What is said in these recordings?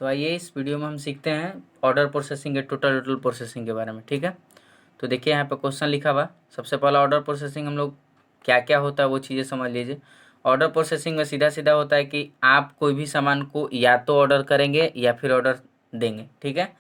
तो आइए इस वीडियो में हम सीखते हैं ऑर्डर प्रोसेसिंग के टोटल प्रोसेसिंग के बारे में। ठीक है, तो देखिए यहाँ पे क्वेश्चन लिखा हुआ। सबसे पहला ऑर्डर प्रोसेसिंग हम लोग क्या क्या होता है वो चीज़ें समझ लीजिए। ऑर्डर प्रोसेसिंग में सीधा सीधा होता है कि आप कोई भी सामान को या तो ऑर्डर करेंगे या फिर ऑर्डर देंगे। ठीक है,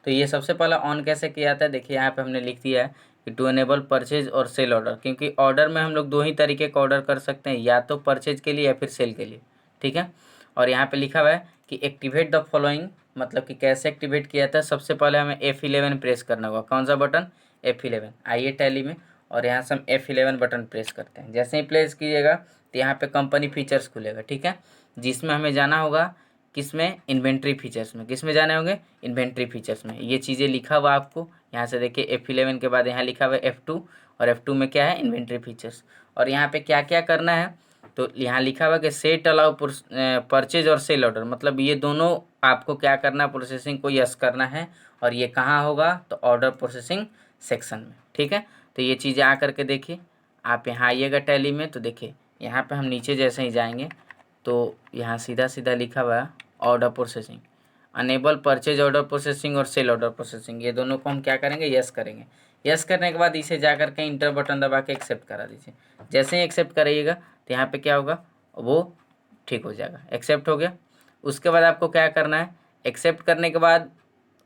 तो ये सबसे पहला ऑन कैसे किया जाता है, देखिए यहाँ पे हमने लिख दिया है कि टू एनेबल परचेज और सेल ऑर्डर, क्योंकि ऑर्डर में हम लोग दो ही तरीके का ऑर्डर कर सकते हैं, या तो परचेज के लिए या फिर सेल के लिए। ठीक है, और यहाँ पे लिखा हुआ है कि एक्टिवेट द फॉलोइंग, मतलब कि कैसे एक्टिवेट किया था। सबसे पहले हमें F11 प्रेस करना होगा। कौन सा बटन? F11। आइए टैली में और यहाँ से हम F11 बटन प्रेस करते हैं। जैसे ही प्रेस कीजिएगा तो यहाँ पे कंपनी फीचर्स खुलेगा। ठीक है, जिसमें हमें जाना होगा किसमें? इन्वेंट्री फीचर्स में। किस में जाने होंगे? इन्वेंट्री फीचर्स में। ये चीज़ें लिखा हुआ आपको यहाँ से देखिए। F11 के बाद यहाँ लिखा हुआ है F2, और F2 में क्या है? Inventory features. और यहाँ पे क्या क्या करना है, तो यहाँ लिखा हुआ कि सेट अलाउ परचेज और सेल ऑर्डर, मतलब ये दोनों आपको क्या करना है? प्रोसेसिंग को यस करना है। और ये कहाँ होगा? तो ऑर्डर प्रोसेसिंग सेक्शन में। ठीक है, तो ये चीज़ें आ करके देखिए। आप यहाँ आइएगा टैली में, तो देखिए यहाँ पे हम नीचे जैसे ही जाएंगे तो यहाँ सीधा सीधा लिखा हुआ है order processing, enable purchase order processing और सेल ऑर्डर प्रोसेसिंग। ये दोनों को हम क्या करेंगे? यस करेंगे। यस करने के बाद इसे जा करके इंटर बटन दबा के एक्सेप्ट करा दीजिए। जैसे ही एक्सेप्ट करिएगा तो यहाँ पे क्या होगा? वो ठीक हो जाएगा। एक्सेप्ट हो गया। उसके बाद आपको क्या करना है? एक्सेप्ट करने के बाद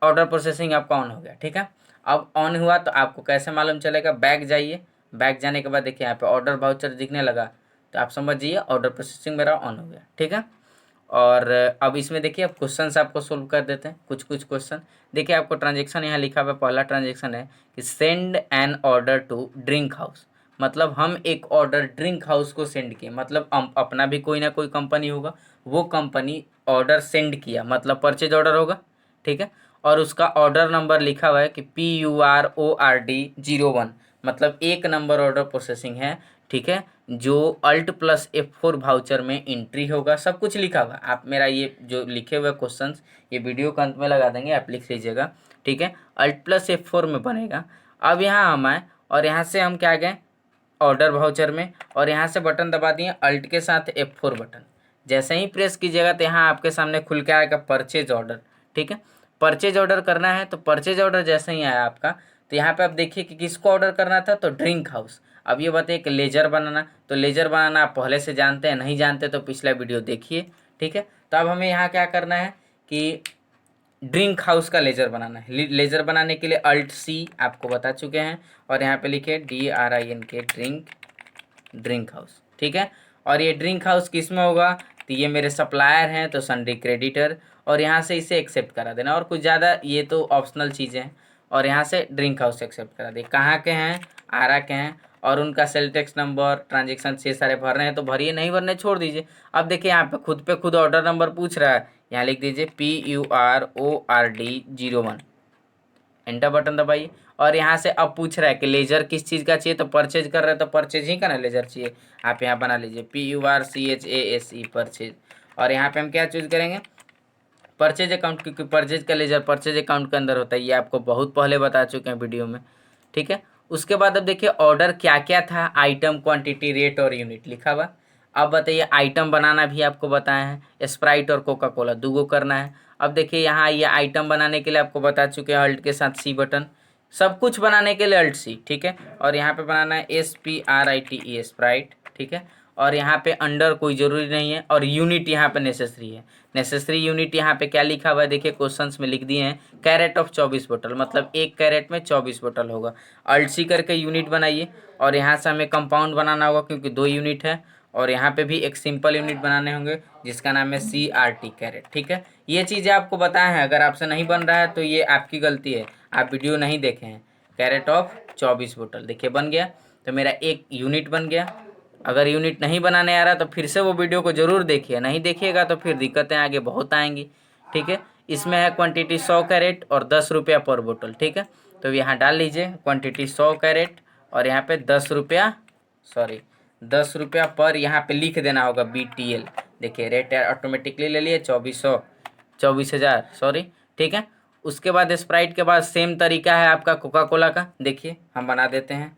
ऑर्डर प्रोसेसिंग आपका ऑन हो गया। ठीक है, अब ऑन हुआ तो आपको कैसे मालूम चलेगा? बैक जाइए। बैक जाने के बाद देखिए यहाँ पे ऑर्डर वाउचर दिखने लगा, तो आप समझ जाइए ऑर्डर प्रोसेसिंग मेरा ऑन हो गया। ठीक है, और अब इसमें देखिए अब क्वेश्चन आपको सोल्व कर देते हैं। कुछ क्वेश्चन देखिए। आपको ट्रांजेक्शन यहाँ लिखा हुआ है। पहला ट्रांजेक्शन है कि send an order to drink house, मतलब हम एक ऑर्डर ड्रिंक हाउस को सेंड किए, मतलब अपना भी कोई ना कोई कंपनी होगा, वो कंपनी ऑर्डर सेंड किया, मतलब परचेज ऑर्डर होगा। ठीक है, और उसका ऑर्डर नंबर लिखा हुआ है कि PURORD01, मतलब एक नंबर ऑर्डर प्रोसेसिंग है। ठीक है, जो Alt+F4 वाउचर में एंट्री होगा। सब कुछ लिखा हुआ। आप मेरा ये जो लिखे हुए क्वेश्चंस ये वीडियो के अंत में लगा देंगे, आप लिख लीजिएगा। ठीक है, Alt+F4 में बनेगा। अब यहाँ हम आए और यहाँ से हम क्या गए? ऑर्डर वाउचर में, और यहाँ से बटन दबा दिए अल्ट के साथ F4 बटन। जैसे ही प्रेस कीजिएगा तो यहाँ आपके सामने खुल के आएगा परचेज ऑर्डर। ठीक है, परचेज ऑर्डर करना है, तो परचेज ऑर्डर जैसे ही आया आपका तो यहाँ पे आप देखिए कि किसको ऑर्डर करना था, तो ड्रिंक हाउस। अब ये बताइए कि लेजर बनाना, तो लेजर बनाना आप पहले से जानते हैं, नहीं जानते तो पिछला वीडियो देखिए। ठीक है, तो अब हमें यहाँ क्या करना है कि ड्रिंक हाउस का लेजर बनाना है। लेजर बनाने के लिए Alt+C आपको बता चुके हैं, और यहाँ पे लिखे DRINK ड्रिंक हाउस। ठीक है, और ये ड्रिंक हाउस किस में होगा? तो ये मेरे सप्लायर हैं, तो सन्ड्री क्रेडिटर, और यहाँ से इसे एक्सेप्ट करा देना। और कुछ ज़्यादा ये तो ऑप्शनल चीज़ें हैं, और यहाँ से ड्रिंक हाउस एक्सेप्ट करा दे। कहाँ के हैं? आरा के हैं, और उनका सेल टैक्स नंबर, ट्रांजेक्शन से सारे भर रहे हैं तो भरिए, नहीं भरने छोड़ दीजिए। अब देखिए यहाँ पे खुद ऑर्डर नंबर पूछ रहा है, यहाँ लिख दीजिए PURORD01, एंटर बटन दबाइए। और यहाँ से अब पूछ रहा है कि लेजर किस चीज़ का चाहिए, तो परचेज कर रहे हैं तो परचेज ही का ना लेजर चाहिए। आप यहाँ बना लीजिए PURCHASE परचेज, और यहाँ पे हम क्या चूज करेंगे? परचेज अकाउंट, क्योंकि परचेज का लेजर परचेज अकाउंट के अंदर होता है। ये आपको बहुत पहले बता चुके हैं वीडियो में। ठीक है, उसके बाद अब देखिए ऑर्डर क्या क्या था, आइटम, क्वांटिटी, रेट और यूनिट लिखा हुआ। अब बताइए आइटम बनाना भी आपको बताया है, स्प्राइट और कोका कोला दूगो करना है। अब देखिए यहाँ ये आइटम बनाने के लिए आपको बता चुके हैं अल्ट के साथ C बटन, सब कुछ बनाने के लिए Alt+C। ठीक है, और यहाँ पे बनाना है SPRITE स्प्राइट। ठीक है, और यहाँ पे अंडर कोई ज़रूरी नहीं है, और यूनिट यहाँ पे नेसेसरी है। नेसेसरी यूनिट यहाँ पे क्या लिखा हुआ है देखिए, क्वेश्चंस में लिख दिए हैं कैरेट ऑफ 24 बोतल, मतलब एक कैरेट में 24 बोतल होगा। Alt+C करके यूनिट बनाइए, और यहाँ से हमें कंपाउंड बनाना होगा क्योंकि 2 यूनिट है, और यहाँ पे भी एक सिंपल यूनिट बनाने होंगे जिसका नाम है CRT कैरेट। ठीक है, ये चीज़ें आपको बताए हैं। अगर आपसे नहीं बन रहा है तो ये आपकी गलती है, आप वीडियो नहीं देखे हैं। कैरेट ऑफ 24 बोतल देखिए बन गया, तो मेरा एक यूनिट बन गया। अगर यूनिट नहीं बनाने आ रहा तो फिर से वो वीडियो को ज़रूर देखिए, नहीं देखिएगा तो फिर दिक्कतें आगे बहुत आएंगी। ठीक है, इसमें है क्वांटिटी 100 कैरेट और 10 रुपया पर बोतल। ठीक है, तो यहाँ डाल लीजिए क्वांटिटी 100 कैरेट, और यहाँ पे 10 रुपया, सॉरी 10 रुपया पर, यहाँ पे लिख देना होगा BTL। देखिए रेट ऑटोमेटिकली ले लिए 2400, 24,000 सॉरी। ठीक है, उसके बाद स्प्राइट के बाद सेम तरीका है आपका कोका कोला का। देखिए हम बना देते हैं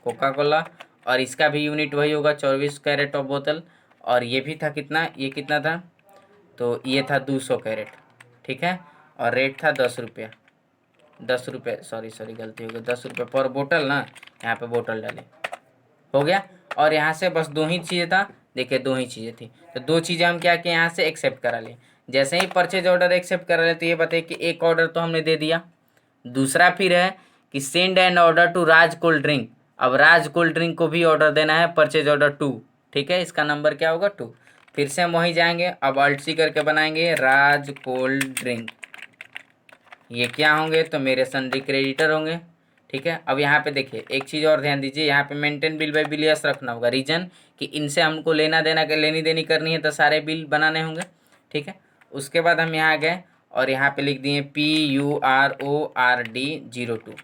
कोका कोला, और इसका भी यूनिट वही होगा 24 कैरेट ऑफ बोतल। और ये भी था कितना, ये कितना था तो ये था 200 कैरेट, ठीक है, और रेट था 10 रुपया, 10 रुपये, सॉरी गलती हो गई, 10 रुपये पर बोतल ना, यहाँ पे बोतल डाले, हो गया। और यहाँ से बस 2 ही चीज़ें था, देखिए 2 ही चीज़ें थी, तो 2 चीज़ें हम क्या किए, यहाँ से एक्सेप्ट करा लिए। जैसे ही परचेज ऑर्डर एक्सेप्ट करा ले, तो ये बताइए कि एक ऑर्डर तो हमने दे दिया। दूसरा फिर है कि send an order to Raj cold drink. अब राज कोल्ड ड्रिंक को भी ऑर्डर देना है, परचेज ऑर्डर 2, ठीक है, इसका नंबर क्या होगा 2। फिर से हम वहीं जाएंगे, अब अल्ट सी करके बनाएंगे राज कोल्ड ड्रिंक। ये क्या होंगे, तो मेरे सन्ड्री क्रेडिटर होंगे, ठीक है। अब यहाँ पे देखिए एक चीज़ और ध्यान दीजिए, यहाँ पे मेंटेन बिल बाय बिलियर्स रखना होगा, रीजन कि इनसे हमको लेना देना के लेनी देनी करनी है, तो सारे बिल बनाने होंगे, ठीक है। उसके बाद हम यहाँ गए और यहाँ पे लिख दिए PURORD02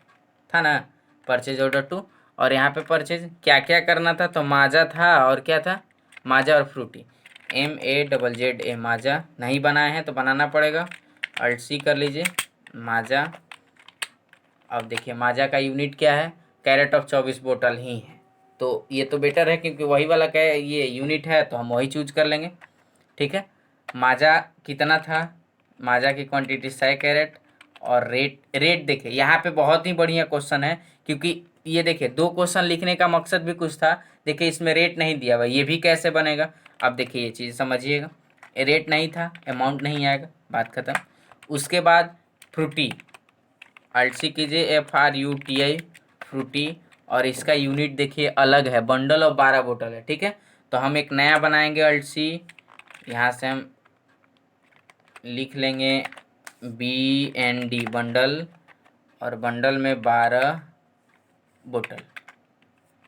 था ना, परचेज ऑर्डर 2। और यहाँ पे परचेज क्या क्या करना था, तो माजा था और क्या था, माजा और फ्रूटी, MAZZA, माजा नहीं बनाए हैं तो बनाना पड़ेगा, अल्ट सी कर लीजिए माजा। अब देखिए माजा का यूनिट क्या है, कैरेट ऑफ 24 बोतल ही है, तो ये तो बेटर है क्योंकि वही वाला क्या ये यूनिट है, तो हम वही चूज कर लेंगे, ठीक है। माजा कितना था, माजा की क्वांटिटी 100 कैरेट, और रेट देखिए यहाँ पे बहुत ही बढ़िया क्वेश्चन है, क्योंकि ये देखिए 2 क्वेश्चन लिखने का मकसद भी कुछ था। देखिए इसमें रेट नहीं दिया हुआ, ये भी कैसे बनेगा, अब देखिए ये चीज़ समझिएगा, रेट नहीं था, अमाउंट नहीं आएगा, बात खत्म। उसके बाद फ्रूटी, अल्ट सी कीजिए FRUTI, फ्रूटी, और इसका यूनिट देखिए अलग है, बंडल और 12 बोतल है, ठीक है। तो हम एक नया बनाएंगे अल्ट सी, यहाँ से हम लिख लेंगे BND बंडल, और बंडल में 12 बोतल,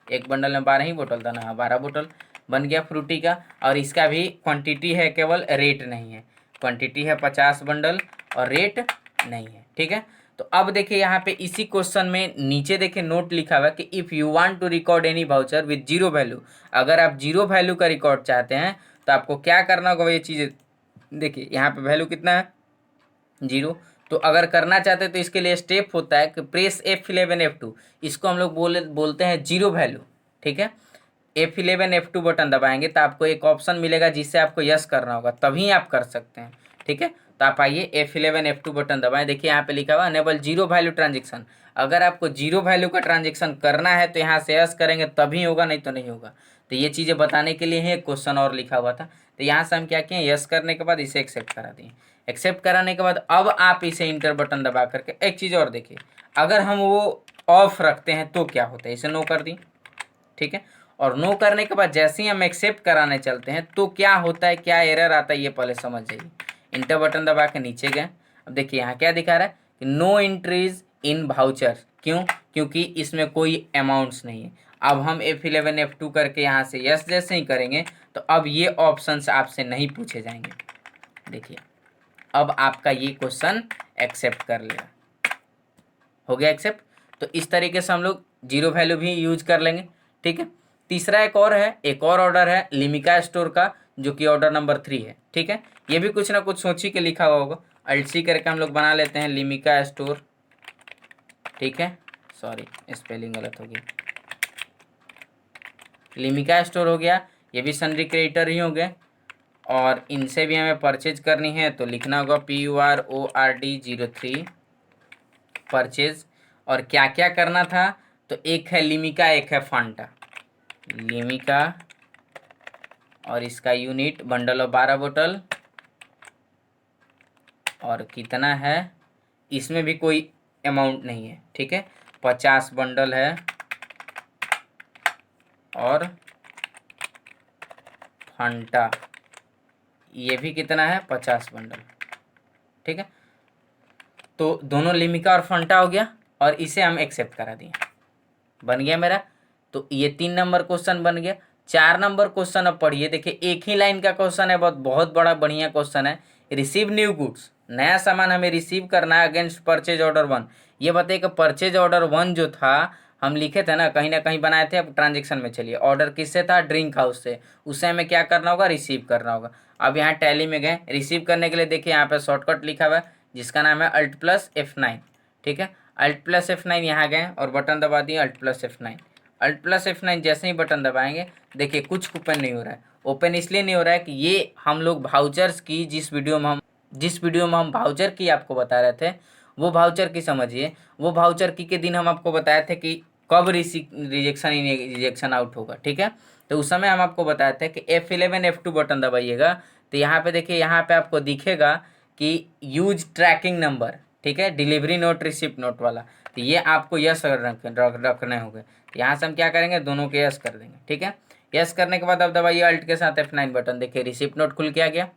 एक बंडल में 12 ही बोतल था ना, 12 बोतल बन गया फ्रूटी का। और इसका भी क्वांटिटी है केवल, रेट नहीं है, क्वांटिटी है 50 बंडल और रेट नहीं है, ठीक है। तो अब देखिए यहाँ पे इसी क्वेश्चन में नीचे देखिए नोट लिखा हुआ है कि if you want to record any voucher with 0 value, अगर आप 0 वैल्यू का रिकॉर्ड चाहते हैं तो आपको क्या करना होगा, ये चीज़ें देखिए यहाँ पे वैल्यू कितना है 0। तो अगर करना चाहते हैं तो इसके लिए स्टेप होता है कि प्रेस F11 F2, इसको हम लोग बोलते हैं 0 वैल्यू, ठीक है। F11 F2 बटन दबाएंगे तो आपको एक ऑप्शन मिलेगा जिससे आपको यस करना होगा, तभी आप कर सकते हैं, ठीक है। तो आप आइए F11 F2 बटन दबाएं, देखिए यहाँ पे लिखा हुआ अनेबल 0 वैल्यू ट्रांजेक्शन। अगर आपको 0 वैल्यू का ट्रांजेक्शन करना है तो यहाँ से यस करेंगे तभी होगा, नहीं तो नहीं होगा। तो ये चीज़ें बताने के लिए है क्वेश्चन और लिखा हुआ था। तो यहाँ से हम क्या किए, यस करने के बाद इसे एक्सेप्ट करा दिए। एक्सेप्ट कराने के बाद अब आप इसे इंटर बटन दबा करके एक चीज़ और देखिए, अगर हम वो ऑफ रखते हैं तो क्या होता है, इसे नो कर दी, ठीक है। और नो करने के बाद जैसे ही हम एक्सेप्ट कराने चलते हैं तो क्या होता है, क्या एरर आता है, ये पहले समझ जाइए। इंटर बटन दबा के नीचे गए, अब देखिए यहाँ क्या दिखा रहा है कि नो एंट्रीज इन वाउचर, क्यों, क्योंकि इसमें कोई अमाउंट्स नहीं है। अब हम F11 F2 करके यहाँ से यस जैसे ही करेंगे तो अब ये ऑप्शंस आपसे नहीं पूछे जाएंगे, देखिए अब आपका ये क्वेश्चन एक्सेप्ट कर लिया, हो गया एक्सेप्ट। तो इस तरीके से हम लोग 0 वैल्यू भी यूज कर लेंगे, ठीक है। तीसरा एक और है, एक और ऑर्डर है लिमिका स्टोर का, जो कि ऑर्डर नंबर 3 है, ठीक है। ये भी कुछ ना कुछ सोची के लिखा हुआ होगा, अल्ट सी करके हम लोग बना लेते हैं लिमिका स्टोर, ठीक है, सॉरी स्पेलिंग गलत हो गई, लिमिका स्टोर हो गया। ये भी सन्ड्री क्रेडिटर ही हो गए, और इनसे भी हमें परचेज करनी है तो लिखना होगा PURORD03 परचेज। और क्या क्या करना था, तो एक है लिमिका, एक है फांटा, लिमिका और इसका यूनिट बंडल ऑफ 12 बोतल, और कितना है, इसमें भी कोई अमाउंट नहीं है, ठीक है, 50 बंडल है, और फंटा ये भी कितना है 50 बंडल, ठीक है। तो दोनों लिमिका और फंटा हो गया, और इसे हम एक्सेप्ट करा दिए, बन गया मेरा। तो ये 3 नंबर क्वेश्चन बन गया। 4 नंबर क्वेश्चन अब पढ़िए, देखिए एक ही लाइन का क्वेश्चन है, बहुत बड़ा बढ़िया क्वेश्चन है। रिसीव न्यू गुड्स, नया सामान हमें रिसीव करना है अगेंस्ट परचेज ऑर्डर 1। ये बताइए कि परचेज ऑर्डर 1 जो था हम लिखे थे ना, कहीं बनाए थे। अब ट्रांजेक्शन में चलिए, ऑर्डर किससे था, ड्रिंक हाउस से, उससे हमें क्या करना होगा, रिसीव करना होगा। अब यहाँ टैली में गए, रिसीव करने के लिए देखिए यहाँ पे शॉर्टकट लिखा हुआ है जिसका नाम है Alt+F9, ठीक है। Alt+F9 यहाँ गए और बटन दबा दिए Alt+F9, Alt प्लस F9 जैसे ही बटन दबाएंगे देखिए कुछ कूपन नहीं हो रहा है। ओपन इसलिए नहीं हो रहा है कि ये हम लोग वाउचर्स की जिस वीडियो में हम वाउचर की आपको बता रहे थे, वो वाउचर की समझिए, वो वाउचर की के दिन हम आपको बताए थे कि कब रिजेक्शन आउट होगा, ठीक है। तो उस समय हम आपको बताए थे कि F11 F2 बटन दबाइएगा, तो यहाँ पे देखिए, यहाँ पे आपको दिखेगा कि यूज ट्रैकिंग नंबर, ठीक है, डिलीवरी नोट रिसिप्ट नोट वाला, तो ये आपको यस रखने होंगे। यहाँ से हम क्या करेंगे, दोनों के यस कर देंगे, ठीक है। यस करने के बाद अब दबाइए अल्ट के साथ F9 बटन, देखिए रिसिप्ट नोट खुल के आ गया।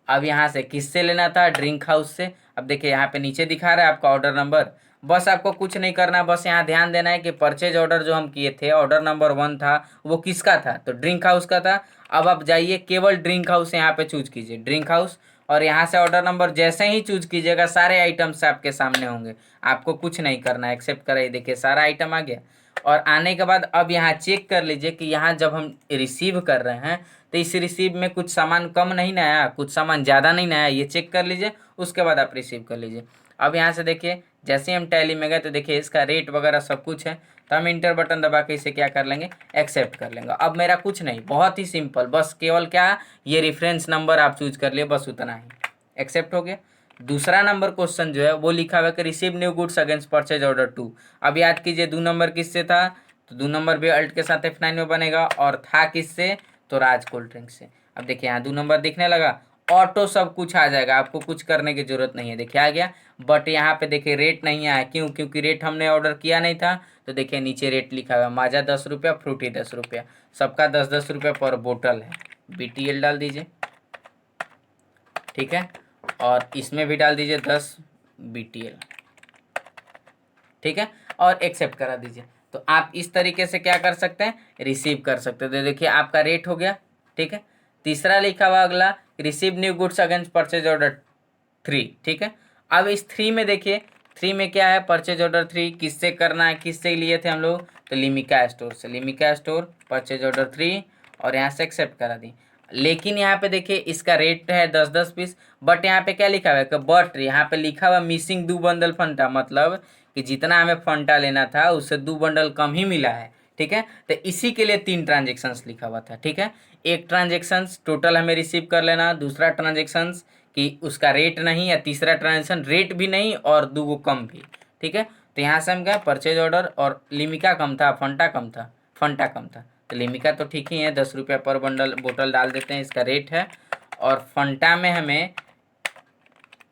अब यहाँ से किससे लेना था, ड्रिंक हाउस से। अब देखिए यहाँ पे नीचे दिखा रहा है आपका ऑर्डर नंबर, बस आपको कुछ नहीं करना है, बस यहाँ ध्यान देना है कि परचेज ऑर्डर जो हम किए थे, ऑर्डर नंबर 1 था, वो किसका था, तो ड्रिंक हाउस का था। अब आप जाइए केवल ड्रिंक हाउस यहाँ पे चूज कीजिए, ड्रिंक हाउस, और यहाँ से ऑर्डर नंबर जैसे ही चूज कीजिएगा सारे आइटम्स आपके सामने होंगे, आपको कुछ नहीं करना है, एक्सेप्ट कराइए। देखिए सारा आइटम आ गया। और आने के बाद अब यहाँ चेक कर लीजिए कि यहाँ जब हम रिसीव कर रहे हैं तो इस रिसीव में कुछ सामान कम नहीं ना आया, कुछ सामान ज़्यादा नहीं ना आया, ये चेक कर लीजिए, उसके बाद आप रिसीव कर लीजिए। अब यहाँ से देखिए जैसे ही हम टैली में गए तो देखिए इसका रेट वगैरह सब कुछ है, तो हम इंटर बटन दबा के इसे क्या कर लेंगे, एक्सेप्ट कर लेंगे। अब मेरा कुछ नहीं, बहुत ही सिंपल, बस केवल क्या, ये रेफरेंस नंबर आप चूज कर लिए, बस उतना ही, एक्सेप्ट हो गया। दूसरा नंबर क्वेश्चन जो है वो लिखा हुआ है कि receive new goods against purchase order 2। अब याद कीजिए 2 नंबर किससे था, तो 2 नंबर भी अल्ट के साथ F9 में बनेगा, और था किससे, तो राज कोल्ड ड्रिंक से। अब देखिए यहाँ 2 नंबर दिखने लगा, ऑटो सब कुछ आ जाएगा, आपको कुछ करने की जरूरत नहीं है, देखिए आ गया। बट यहाँ पे देखिए रेट नहीं आया, क्यों, क्योंकि रेट हमने ऑर्डर किया नहीं था। तो देखिए नीचे रेट लिखा हुआ है, माजा 10 रुपया, फ्रूटी 10 रुपया, सबका 10-10 रुपया पर बोतल है। BTL डाल दीजिए, ठीक है, और इसमें भी डाल दीजिए 10 BTL, ठीक है, और एक्सेप्ट करा दीजिए। तो आप इस तरीके से क्या कर सकते हैं, रिसीव कर सकते हैं। तो देखिए आपका रेट हो गया, ठीक है। तीसरा लिखा हुआ अगला, receive new goods against purchase order 3, ठीक है। अब इस 3 में देखिए, 3 में क्या है, परचेज ऑर्डर 3 किससे करना है, किससे लिए थे हम लोग, तो लिमिका स्टोर से, लिमिका स्टोर परचेज ऑर्डर 3, और यहाँ से एक्सेप्ट करा दी। लेकिन यहाँ पे देखिए इसका रेट है 10-10 पीस, बट यहाँ पे क्या लिखा हुआ है कि बट यहाँ पे लिखा हुआ मिसिंग 2 बंडल फंटा, मतलब कि जितना हमें फंटा लेना था उससे 2 बंडल कम ही मिला है, ठीक है। तो इसी के लिए 3 ट्रांजेक्शन्स लिखा हुआ था, ठीक है। एक ट्रांजेक्शन्स टोटल हमें रिसीव कर लेना, दूसरा ट्रांजेक्शन्स कि उसका रेट नहीं, या तीसरा ट्रांजेक्शन रेट भी नहीं और 2 गो कम भी, ठीक है। तो यहाँ से हम क्या, परचेज ऑर्डर और लिमिका कम था, फंटा कम था, फंटा कम था, तो लिमिका तो ठीक ही है, 10 रुपया पर बंडल बोतल डाल देते हैं, इसका रेट है। और फंटा में हमें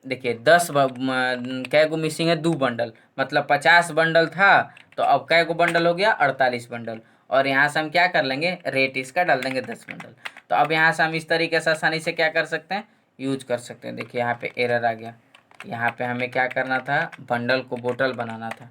देखिए 10 कै गो मिसिंग है, 2 बंडल, मतलब 50 बंडल था, तो अब कै गो बंडल हो गया, 48 बंडल। और यहाँ से हम क्या कर लेंगे, रेट इसका डाल देंगे 10 बंडल। तो अब यहाँ से हम इस तरीके से आसानी से क्या कर सकते हैं, यूज कर सकते हैं। देखिए यहाँ पे एरर आ गया, यहाँ पे हमें क्या करना था, बंडल को बोतल बनाना था,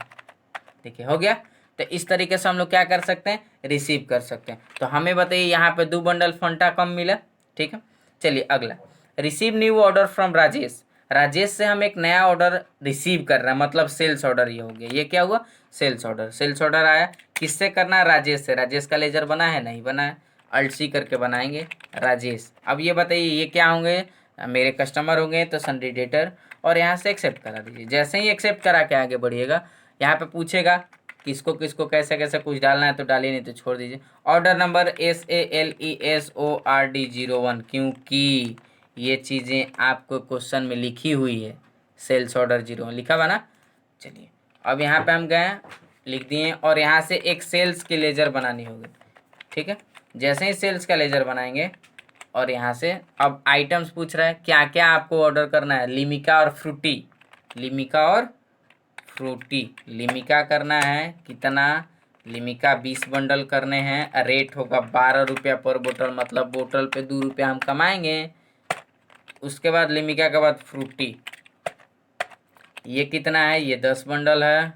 देखिए हो गया। तो इस तरीके से हम लोग क्या कर सकते हैं, रिसीव कर सकते हैं। तो हमें बताइए यहाँ पे 2 बंडल फंटा कम मिला, ठीक है। चलिए अगला, receive new order from Rajesh. Rajesh से हम एक नया ऑर्डर रिसीव कर रहे हैं, मतलब सेल्स ऑर्डर ये हो गया, ये क्या हुआ, सेल्स ऑर्डर। सेल्स ऑर्डर आया, किससे करना है, राजेश से। राजेश का लेजर बना है, नहीं बना है, अल्ट सी करके बनाएंगे राजेश। अब ये बताइए ये क्या होंगे, मेरे कस्टमर होंगे, तो सन्डे डेटर, और यहाँ से एक्सेप्ट करा दीजिए। जैसे ही एक्सेप्ट करा के आगे बढ़िएगा, यहाँ पे पूछेगा किसको किसको कैसे कैसे कुछ डालना है, तो डालिए, नहीं तो छोड़ दीजिए। ऑर्डर नंबर SALESORD01, क्योंकि ये चीज़ें आपको क्वेश्चन में लिखी हुई है, सेल्स ऑर्डर 01 लिखा हुआ ना। चलिए अब यहाँ पे हम गए, लिख दिए, और यहाँ से एक सेल्स की लेजर बनानी होगी, ठीक है। जैसे ही सेल्स का लेजर बनाएंगे, और यहाँ से अब आइटम्स पूछ रहा है क्या क्या आपको ऑर्डर करना है, लिमिका और फ्रूटी, लिमिका और फ्रूटी। लिमिका करना है कितना, लिमिका 20 बंडल करने हैं, रेट होगा 12 रुपया पर बोतल, मतलब बोतल पे 2 रुपया हम कमाएंगे। उसके बाद लिमिका के बाद फ्रूटी, ये कितना है, ये 10 बंडल है,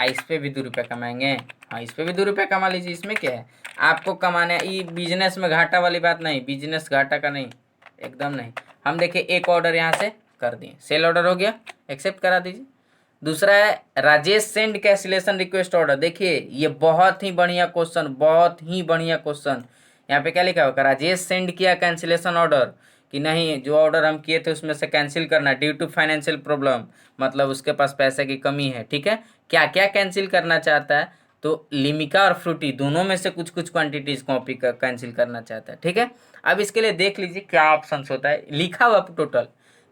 इस पे भी 2 रुपया कमाएंगे, हाँ इस पे भी 2 रुपया कमा लीजिए, इसमें क्या है, आपको कमाने, ये बिजनेस में घाटा वाली बात नहीं, बिजनेस घाटा का नहीं, एकदम नहीं। हम देखिए एक ऑर्डर यहाँ से कर दिए, सेल ऑर्डर हो गया, एक्सेप्ट करा दीजिए। दूसरा है Rajesh send cancellation request order. देखिए ये बहुत ही बढ़िया क्वेश्चन, बहुत ही बढ़िया क्वेश्चन। यहाँ पे क्या लिखा होगा, राजेश सेंड किया कैंसिलेशन ऑर्डर, कि नहीं जो ऑर्डर हम किए थे उसमें से कैंसिल करना ड्यू टू फाइनेंशियल प्रॉब्लम, मतलब उसके पास पैसे की कमी है, ठीक है। क्या क्या कैंसिल करना चाहता है, तो लिमिका और फ्रूटी दोनों में से कुछ कुछ क्वांटिटीज कॉपी कैंसिल करना चाहता है, ठीक है। अब इसके लिए देख लीजिए क्या ऑप्शन होता है, लिखा हुआ total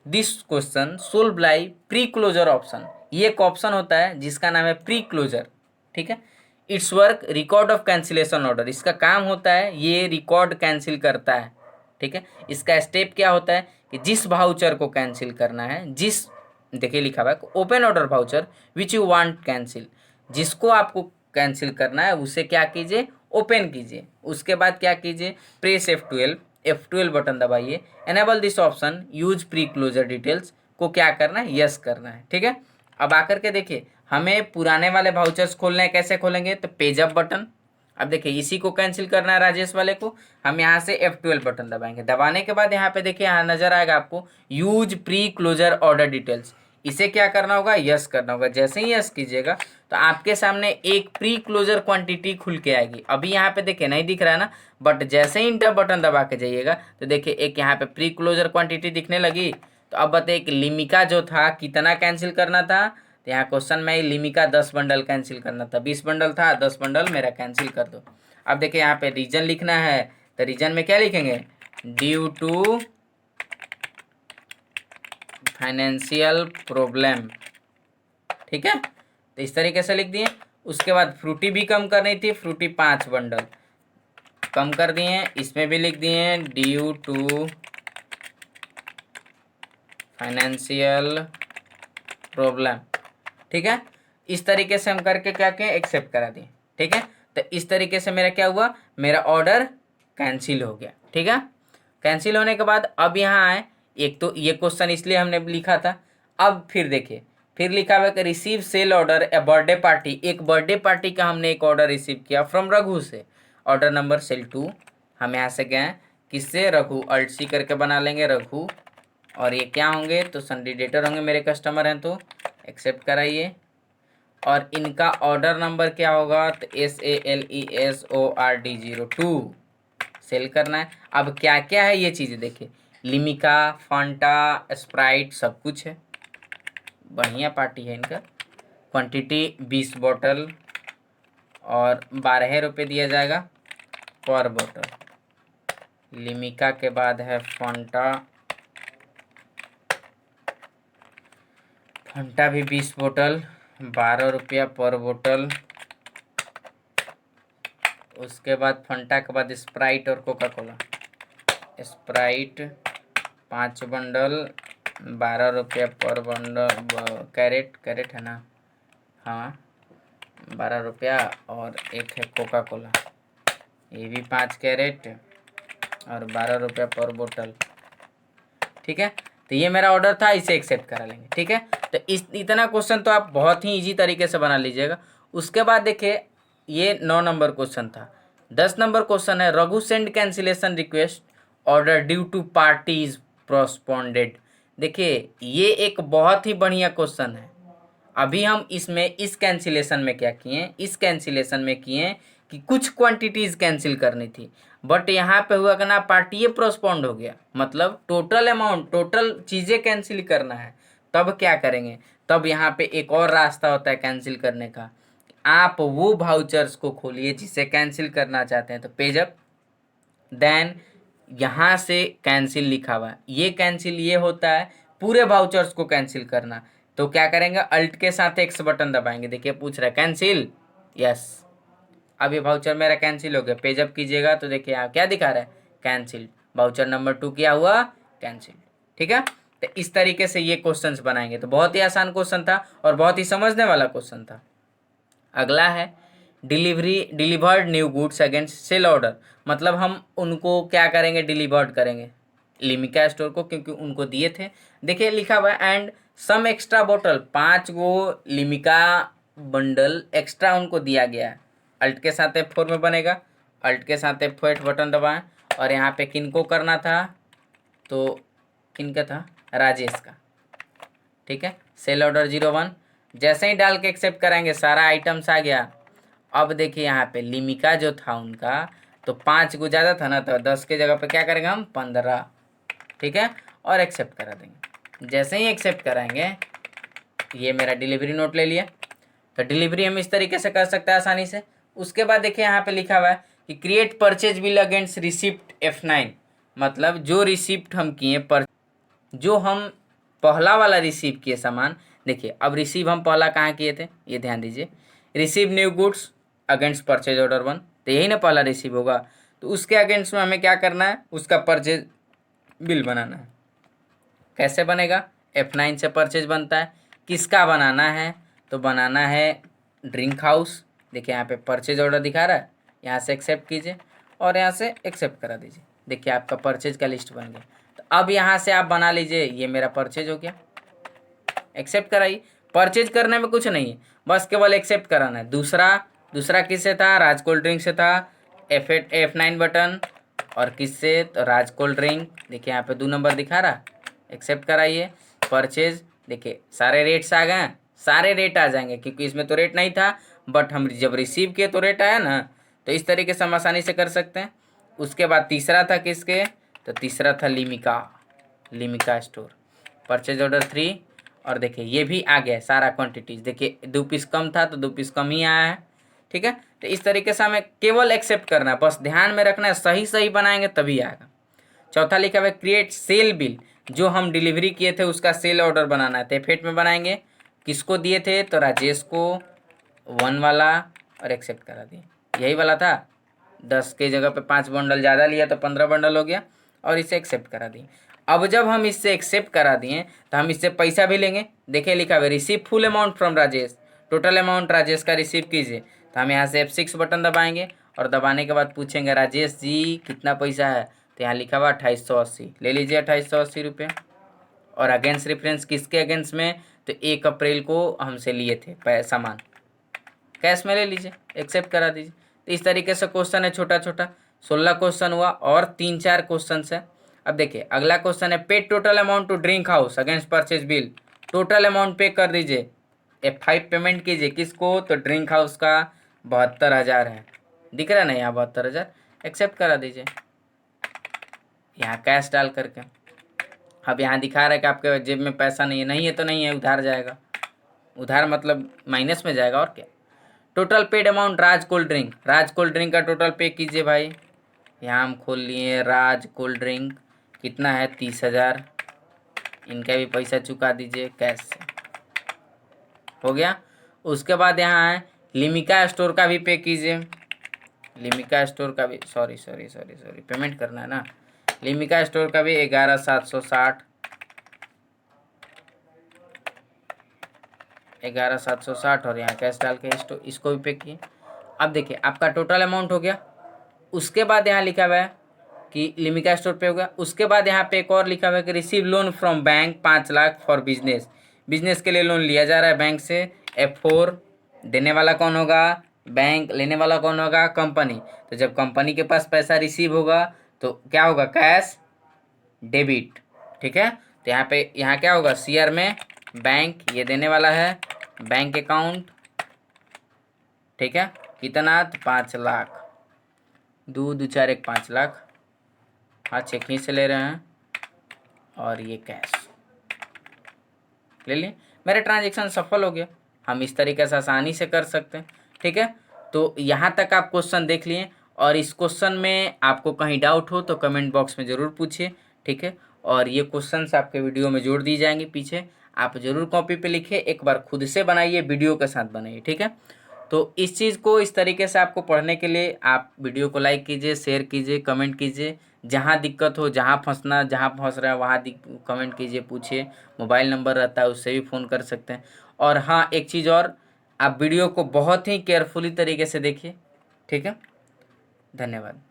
this question solve by pre closure option. ये एक ऑप्शन होता है जिसका नाम है प्री क्लोजर, ठीक है। It's work record of cancellation order, इसका काम होता है ये रिकॉर्ड कैंसिल करता है, ठीक है। इसका स्टेप क्या होता है कि जिस वाउचर को कैंसिल करना है, जिस देखिए लिखा हुआ है open order voucher which you want cancel, जिसको आपको कैंसिल करना है उसे क्या कीजिए, ओपन कीजिए। उसके बाद क्या कीजिए, प्रेस F12 बटन दबाइए, enable this option use pre closure details को क्या करना है, यस करना है, ठीक है। अब आकर के देखिए हमें पुराने वाले वाउचर्स खोलने हैं, कैसे खोलेंगे, तो पेज अप बटन। अब देखिए इसी को कैंसिल करना है राजेश वाले को, हम यहाँ से F12 बटन दबाएंगे। दबाने के बाद यहाँ पे देखिए यहाँ नजर आएगा आपको use pre closure order details, इसे क्या करना होगा, यस करना होगा। जैसे ही यस कीजिएगा तो आपके सामने एक प्री क्लोजर क्वांटिटी खुल के आएगी। अभी यहाँ पे देखिए नहीं दिख रहा है ना, बट जैसे ही इंटर बटन दबा के जाइएगा तो देखिए एक यहाँ पे प्री क्लोजर क्वांटिटी दिखने लगी। तो अब बताइए कि लिमिका जो था कितना कैंसिल करना था, तो यहाँ क्वेश्चन में लिमिका 10 बंडल कैंसिल करना था, 20 बंडल था, 10 बंडल मेरा कैंसिल कर दो। अब देखिए यहाँ पे रीजन लिखना है, तो रीजन में क्या लिखेंगे, ड्यू टू फाइनेंशियल प्रॉब्लम, ठीक है। तो इस तरीके से लिख दिए। उसके बाद फ्रूटी भी कम करनी थी, फ्रूटी 5 बंडल कम कर दिए, इसमें भी लिख दिए ड्यू टू फाइनेंशियल प्रॉब्लम, ठीक है। इस तरीके से हम करके क्या किए, एक्सेप्ट करा दिए, ठीक है। तो इस तरीके से मेरा क्या हुआ, मेरा ऑर्डर कैंसिल हो गया, ठीक है। कैंसिल होने के बाद अब यहाँ आए, एक तो ये क्वेश्चन इसलिए हमने लिखा था। अब फिर देखिए फिर लिखा हुआ कि रिसीव सेल ऑर्डर ए बर्थडे पार्टी, एक बर्थडे पार्टी का हमने एक ऑर्डर रिसीव किया फ्रॉम रघु से, ऑर्डर नंबर सेल 2। हम यहाँ से गए किससे, रघु, अल्ट सी करके बना लेंगे रघु, और ये क्या होंगे, तो संडे डेटर होंगे, मेरे कस्टमर हैं तो एक्सेप्ट कराइए। और इनका ऑर्डर नंबर क्या होगा, तो SALESORD02 सेल करना है। अब क्या क्या है ये चीज़ें देखिए, लिमिका, फांटा, स्प्राइट सब कुछ है, बढ़िया पार्टी है इनका। क्वांटिटी 20 बॉटल और 12 रुपये दिया जाएगा पर बोतल। लिमिका के बाद है फांटा, फांटा भी 20 बोतल 12 रुपया पर बोतल। उसके बाद फंटा के बाद स्प्राइट और कोका कोला, स्प्राइट 5 बंडल 12 रुपया पर बंडल, कैरेट है ना, हाँ 12 रुपया। और एक है कोका कोला, ये भी 5 कैरेट और 12 रुपया पर बोतल, ठीक है। तो ये मेरा ऑर्डर था, इसे एक्सेप्ट करा लेंगे, ठीक है। तो इतना क्वेश्चन तो आप बहुत ही इजी तरीके से बना लीजिएगा। उसके बाद देखिए ये 9 नंबर क्वेश्चन था। 10 नंबर क्वेश्चन है Raghu send cancellation request order due to parties postponed. देखिए ये एक बहुत ही बढ़िया क्वेश्चन है। अभी हम इसमें इस कैंसिलेशन में क्या किए, इस कैंसिलेशन में किए कि कुछ क्वांटिटीज कैंसिल करनी थी, बट यहाँ पे हुआ कि ना पार्टी प्रोस्पोंड हो गया, मतलब टोटल अमाउंट, टोटल चीज़ें कैंसिल करना है। तब क्या करेंगे, तब यहाँ पे एक और रास्ता होता है कैंसिल करने का, आप वो वाउचर्स को खोलिए जिसे कैंसिल करना चाहते हैं, तो पेजअप, देन यहाँ से कैंसिल लिखा हुआ है, ये कैंसिल ये होता है पूरे वाउचर्स को कैंसिल करना। तो क्या करेंगे, अल्ट के साथ एक्स बटन दबाएंगे, देखिए पूछ रहा है कैंसिल, यस। अब ये वाउचर मेरा कैंसिल हो गया, पेजअप कीजिएगा तो देखिए यहाँ क्या दिखा रहा है, कैंसिल, वाउचर नंबर 2 क्या हुआ, कैंसिल, ठीक है। तो इस तरीके से ये क्वेश्चंस बनाएंगे। तो बहुत ही आसान क्वेश्चन था और बहुत ही समझने वाला क्वेश्चन था। अगला है delivered new goods against sale order, मतलब हम उनको क्या करेंगे, डिलीवर्ड करेंगे लिमिका स्टोर को, क्योंकि उनको दिए थे। देखिए लिखा हुआ है एंड सम एक्स्ट्रा बोतल, 5 गो लिमिका बंडल एक्स्ट्रा उनको दिया गया है। अल्ट के साथ F4 में बनेगा, अल्ट के साथ F8 बटन दबाएं। और यहाँ पे किन को करना था, तो किन का था, राजेश का, ठीक है। सेल ऑर्डर 01 जैसे ही डाल के एक्सेप्ट कराएंगे सारा आइटम्स आ गया। अब देखिए यहाँ पे लिमिका जो था उनका, तो 5 को ज़्यादा था ना, तो 10 के जगह पे क्या करेंगे हम 15, ठीक है, और एक्सेप्ट करा देंगे। जैसे ही एक्सेप्ट कराएंगे, ये मेरा डिलीवरी नोट ले लिया। तो डिलीवरी हम इस तरीके से कर सकते हैं आसानी से। उसके बाद देखिए यहाँ पे लिखा हुआ है कि create purchase bill against receipt F9, मतलब जो रिसिप्ट हम किए पर जो हम पहला वाला रिसीव किए सामान। देखिए अब रिसीव हम पहला कहाँ किए थे, ये ध्यान दीजिए, receive new goods against purchase order 1, तो यही ना पहला रिसीव होगा। तो उसके अगेंस्ट में हमें क्या करना है, उसका परचेज बिल बनाना है। कैसे बनेगा, F9 से परचेज बनता है, किसका बनाना है, तो बनाना है ड्रिंक हाउस। देखिए यहाँ पे परचेज ऑर्डर दिखा रहा है, यहाँ से एक्सेप्ट कीजिए और यहाँ से एक्सेप्ट करा दीजिए। देखिए आपका परचेज का लिस्ट बन गया। तो अब यहाँ से आप बना लीजिए, ये मेरा परचेज हो गया, एक्सेप्ट कराइए। परचेज करने में कुछ नहीं है, बस केवल एक्सेप्ट कराना है। दूसरा किससे था, राज कोल्ड ड्रिंक से था, F9 बटन, और किससे, तो राज कोल्ड ड्रिंक। देखिए यहाँ पे 2 नंबर दिखा रहा, एक्सेप्ट कराइए। परचेज, देखिए सारे रेट्स आ गए, सारे रेट आ जाएंगे क्योंकि इसमें तो रेट नहीं था, बट हम जब रिसीव किए तो रेट आया ना। तो इस तरीके से हम आसानी से कर सकते हैं। उसके बाद तीसरा था किसके, तो तीसरा था लिमिका स्टोर, परचेज ऑर्डर 3। और देखिए ये भी आ गया सारा क्वांटिटीज। देखिए 2 पीस कम था तो 2 पीस कम ही आया है, ठीक है। तो इस तरीके से हमें केवल एक्सेप्ट करना है, बस ध्यान में रखना है, सही सही बनाएंगे तभी आएगा। चौथा लिखा हुआ है क्रिएट सेल बिल, जो हम डिलीवरी किए थे उसका सेल ऑर्डर बनाना है। तो F8 में बनाएंगे, किसको दिए थे, तो राजेश को 1 वाला, और एक्सेप्ट करा दिए। यही वाला था, 10 के जगह पे 5 बंडल ज़्यादा लिया तो 15 बंडल हो गया, और इसे एक्सेप्ट करा दिए। अब जब हम इससे एक्सेप्ट करा दिए तो हम इससे पैसा भी लेंगे। देखिए लिखा हुआ है receive full amount from Rajesh, total amount Rajesh का रिसीव कीजिए। तो हम यहाँ से F6 बटन दबाएंगे और दबाने के बाद पूछेंगे राजेश जी कितना पैसा है, तो यहाँ लिखा हुआ 2880, ले लीजिए 2880 रुपये। और अगेंस्ट रेफरेंस किसके अगेंस्ट में, तो 1 अप्रैल को हमसे लिए थे सामान, कैश में ले लीजिए, एक्सेप्ट करा दीजिए। तो इस तरीके से क्वेश्चन है छोटा छोटा, 16 क्वेश्चन हुआ और 3-4 क्वेश्चन है। अब देखिए अगला क्वेश्चन है pay total amount to drink house against purchase bill, total amount pay कर दीजिए। F5 पेमेंट कीजिए, किसको, तो ड्रिंक हाउस का 72,000 है, दिख रहा है ना यहाँ 72,000, एक्सेप्ट करा दीजिए यहाँ कैश डाल करके। अब यहाँ दिखा रहा है कि आपके जेब में पैसा नहीं है तो नहीं है, उधार जाएगा, उधार मतलब माइनस में जाएगा और क्या। टोटल पेड अमाउंट राज कोल्ड ड्रिंक का टोटल पे कीजिए भाई। यहाँ हम खोल लिए राज कोल्ड ड्रिंक, कितना है 30,000, इनका भी पैसा चुका दीजिए कैश से, हो गया। उसके बाद यहाँ है लिमिका स्टोर का भी पे कीजिए, लिमिका स्टोर का भी सॉरी पेमेंट करना है ना, लिमिका स्टोर का भी 11,760, 11,760, और यहाँ कैश डाल के इसको भी पे किए। अब देखिए आपका टोटल अमाउंट हो गया। उसके बाद यहाँ लिखा हुआ है कि लिमिका स्टोर पे हो गया। उसके बाद यहाँ पे एक और लिखा हुआ है कि receive loan from bank 5 lakh for business के लिए लोन लिया जा रहा है बैंक से। F4 देने वाला कौन होगा, बैंक, लेने वाला कौन होगा, कंपनी। तो जब कंपनी के पास पैसा रिसीव होगा तो क्या होगा, कैश डेबिट, ठीक है। तो यहाँ क्या होगा, CR में बैंक, ये देने वाला है बैंक अकाउंट, ठीक है। कितना, 5 लाख, 2-2-4 5 लाख, हाँ चेक ही से ले रहे हैं, और ये कैश ले लिए। मेरा ट्रांजेक्शन सफल हो गया। हम इस तरीके से आसानी से कर सकते हैं, ठीक है। तो यहाँ तक आप क्वेश्चन देख लिए, और इस क्वेश्चन में आपको कहीं डाउट हो तो कमेंट बॉक्स में ज़रूर पूछिए, ठीक है। और ये क्वेश्चंस आपके वीडियो में जोड़ दी जाएंगे पीछे, आप ज़रूर कॉपी पे लिखिए, एक बार खुद से बनाइए, वीडियो के साथ बनाइए, ठीक है। तो इस चीज़ को इस तरीके से आपको पढ़ने के लिए आप वीडियो को लाइक कीजिए, शेयर कीजिए, कमेंट कीजिए। जहाँ दिक्कत हो, जहाँ फंस रहा है वहाँ कमेंट कीजिए, पूछिए। मोबाइल नंबर रहता है, उससे भी फ़ोन कर सकते हैं। और हाँ एक चीज़ और, आप वीडियो को बहुत ही केयरफुली तरीके से देखिए, ठीक है। धन्यवाद।